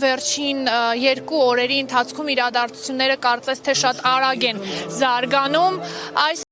Վերջին երկու օրերի ընթացքում իրադարձությունները կարծես թե շատ արագ են զարգանում, այս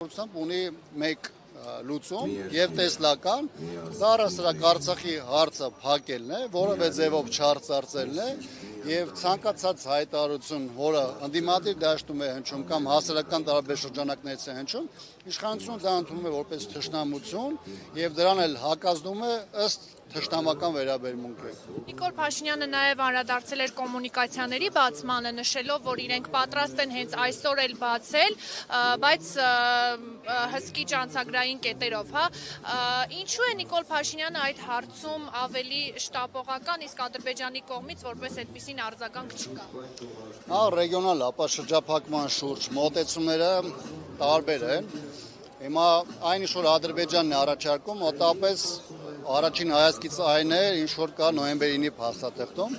ունի մեկ լուծում եւ տեսլական դարասրակ Արցախի հարցը փակելն է, որովե ձևով չարծարծելն է եւ ցանկացած հայտարարություն, որը ընդդիմադիր դաշտում է հնչում կամ հասարակական տարբեր շրջանակներից է հնչում, իշխանությունը դա ընդունում է որպես թշնամություն եւ դրան էլ հակազդում է ըստ թշնամական վերաբերմունքի։ Նիկոլ Փաշինյանը նաև անդրադարձել էր կոմունիկացիաների բացմանը, նշելով, որ իրենք պատրաստ են հենց այսօր էլ բացել, բայց հսկիչ անցագրային կետերով, հա։ Ինչու է Նիկոլ Փաշինյանը այդ հարցում ավելի շտապողական, իսկ Ադրբեջանի կողմից որպես այդպիսին արձագանք չկա։ Ռեգիոնալ ապաշրջափակման շուրջ մոտեցումները տարբեր են։ Հիմա այն ինչ որ Ադրբեջանն է առաջարկում, մոտավորապես առաջին հայացքից այն է, ինչ որ կա նոյեմբերի 9-ի փաստաթղթում,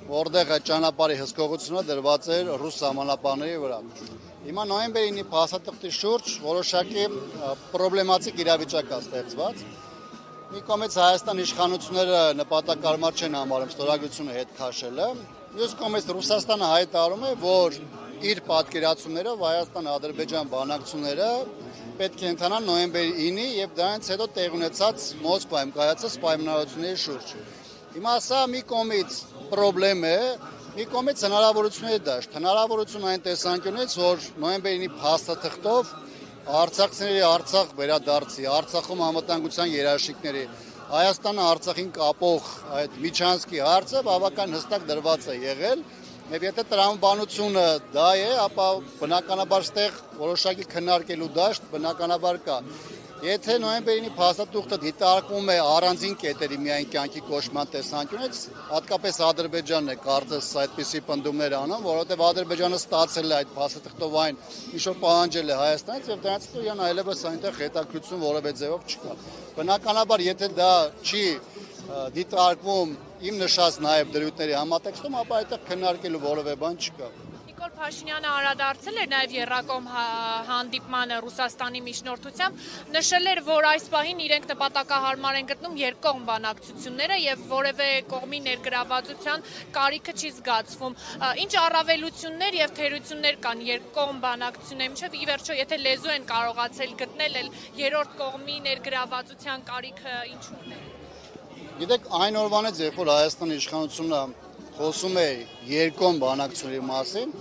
որտեղ այդ ճանապարհի հսկողությունը դրված էր ռուս սահմանապահների վրա։ Հիմա նոյեմբերի 9-ի փաստաթղթի շուրջ որոշակի պրոբլեմատիկ իրավիճակ է ստեղծված։ Մի կողմից Հայաստան իշխանությունները նպատակարար չեն համարում ստորագրությունը հետ քաշելը, մյուս կողմից Ռուսաստանը հայտարարում է, որ իր պատկերացումներով Հայաստան-Ադրբեջան բանակցությունները պետք է ընթանան նոյեմբերի 9-ի եւ դրանից հետո տեղ ունեցած Մոսկվայում կայացած պայմանավորությունների շուրջ։ Հիմա սա մի կողմից պրոբլեմ է, մի կողմից հնարավորությունների դաշտ։ Հնարավորություն այն տեսանկյունից, որ նոյեմբերի 9-ի փաստաթղթով արցախցիների Արցախ վերադարձի, Արցախում անվտանգության երաշխիքների, Հայաստանը Արցախին կապող այդ միջանցքի հարցը բավական հստակ դրված է եղել, եւ եթե տրամաբանությունը դա է, ապա բնականաբար ստեղ որոշակի քննարկելու դաշտ բնականաբար կա։ Եթե նոյեմբերին փաստաթուղթը դիտարկվում է առանձին կետերի միայն կյանքի կոչման տեսանկյունից, հատկապես Ադրբեջանն է կարծես այդպիսի պնդումներ անում, որովհետև Ադրբեջանը ստացել է այդ փաստաթղթով այն, ինչ որ պահանջել է Հայաստանից եւ դրանից հետո իրան այլևս այնտեղ հետաքրություն որևէ ձևով չկա։ Բնականաբար, եթե դա չի դիտարկվում իմ նշած նաև դրույթների համատեքստում, ապա այդտեղ քննարկելու որևէ բան չկա։ Նիկոլ Փաշինյանը անդրադարձել էր նաև Եռակոմ հանդիպմանը Ռուսաստանի միջնորդությամբ, նշել էր, որ այս պահին իրենք նպատակահարմար են գտնում երկկողմ բանակցությունները եւ որևէ կողմի ներգրավվածության կարիքը չի զգացվում։ Ինչ առավելություններ եւ թերություններ կան երկկողմ բանակցությունների միջեւ, ի վերջո, եթե լեզու են կարողացել գտնել երրորդ կողմի ներգրավվածության կարիքը ինչու՞ն է։ Գիտեք, այն օրվանից, երբ որ Հայաստանի իշխանությունը խոսում է երկկողմ բանակցությունների մասին,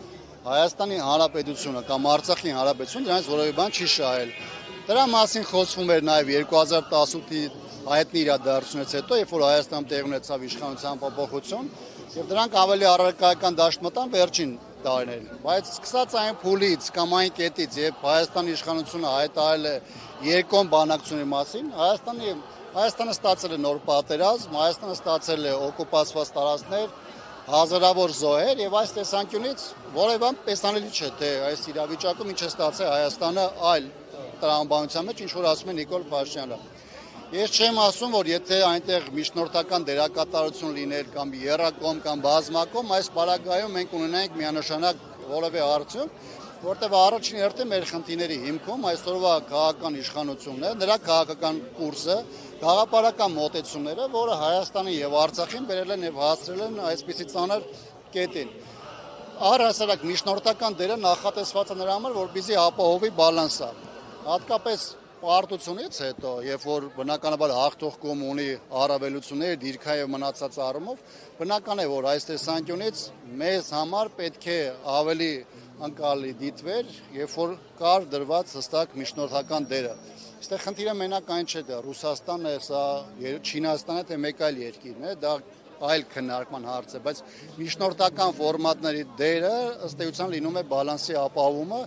Հայաստանի Հանրապետությունը կամ Արցախի Հանրապետությունը դրանից որևէ բան չի շահել։ Դրա մասին խոսվում էր նաև 2018-ի հայտնի իրադարձությունից հետո, երբ որ Հայաստանում տեղի ունեցավ իշխանության փոփոխություն, եւ դրանք ավելի առարկայական դաշտ մտան վերջին տարիներին։ Բայց սկսած այն փուլից կամ այն կետից, երբ Հայաստանի իշխանությունը հայտարարել է երկկողմ բանակցությունների մասին, Հայաստանը ստացել է նոր պատերազմ, Հայաստանը ստացել է օկուպացված տարածքներ, հազարավոր զոհեր եւ այս տեսանկյունից որևէ բան տեսանելի չէ, թե այս իրավիճակում ինչ է ստացել Հայաստանը այլ տրամաբանության մեջ, ինչ որ ասում է Նիկոլ Փաշինյանը։ Ես չեմ ասում, որ եթե այնտեղ միջնորդական դերակատարություն լիներ կամ եռակողմ կամ բազմակողմ, այս պարագայում մենք ունենայինք միանշանակ որևէ արդյունք, որտեղ առաջին հերթին մեր խնդիրների հիմքում այսօրվա քաղաքական իշխանությունն է, նրա քաղաքական կուրսը, գաղափարական մոտեցումները, որը Հայաստանի եւ Արցախին բերել են եւ հասցրել են այսպիսի ծանր կետին։ Առհասարակ միջնորդական դերը նախատեսված է նրա համար, որպեսզի ապահովի բալանսը։ Հատկապես պարտությունից հետո, երբ որ բնականաբար հաղթող կողմը ունի առավելություններ, դիրքային եւ մնացած առումով, բնական է, որ այս տեսանկյունից մեզ համար պետք է ավելի անկալի դիտվեր, երբ որ կար դրված հստակ միջնորդական դերը։ Այստեղ խնդիրը մենակ այն չէ, դա Ռուսաստանն է, սա Չինաստանն է, թե մեկ այլ երկիրն է, դա այլ քննարկման հարց է, բայց միջնորդական ֆորմատների դերը ըստ էության լինում է բալանսի ապահովումը,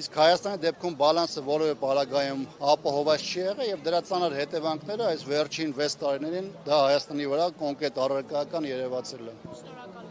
իսկ Հայաստանի դեպքում բալանսը որևէ պարագայում ապահովված չի եղել եւ դրա ծանր հետևանքները այս վերջին 6 տարիներին դա Հայաստանի վրա կոնկրետ առարկայական երևացել է։